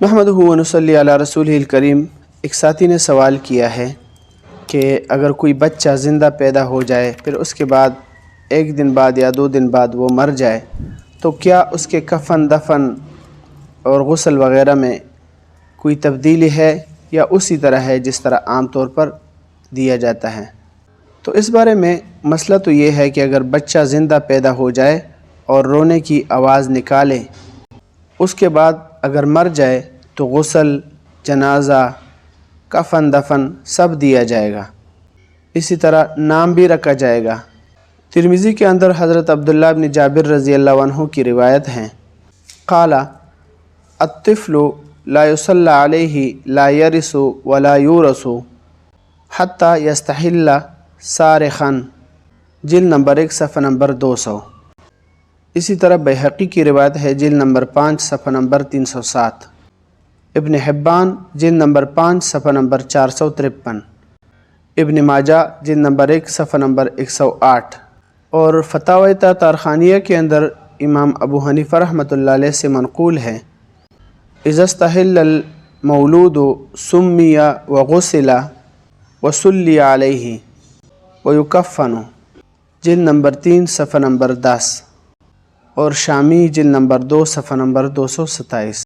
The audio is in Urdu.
نحمدہ و نصلی علی رسولہ الکریم۔ ایک ساتھی نے سوال کیا ہے کہ اگر کوئی بچہ زندہ پیدا ہو جائے پھر اس کے بعد 1 دن بعد یا 2 دن بعد وہ مر جائے تو کیا اس کے کفن دفن اور غسل وغیرہ میں کوئی تبدیلی ہے یا اسی طرح ہے جس طرح عام طور پر دیا جاتا ہے؟ تو اس بارے میں مسئلہ تو یہ ہے کہ اگر بچہ زندہ پیدا ہو جائے اور رونے کی آواز نکالے، اس کے بعد اگر مر جائے تو غسل، جنازہ، کفن دفن سب دیا جائے گا، اسی طرح نام بھی رکھا جائے گا۔ ترمذی کے اندر حضرت عبداللہ بن جابر رضی اللہ عنہ کی روایت ہیں، قال الطفل لا يصلى عليه لا يرث ولا يورث حتى يستحل صارخا، جلد نمبر 1 صفحہ نمبر 200۔ اسی طرح بیہقی کی روایت ہے، جلد نمبر 5 صفحہ نمبر 307، ابن حبان جلد نمبر 5 صفحہ نمبر 453، ابن ماجہ جلد نمبر 1 صفحہ نمبر 108، اور فتاوی تارخانیہ کے اندر امام ابو حنیفہ رحمۃ اللہ علیہ سے منقول ہے، اذا استحل المولود سمی وغسل وصلی علیہ ویکفن، جلد نمبر 3 صفحہ نمبر 10، اور شامی جلد نمبر 2 صفحہ نمبر 227۔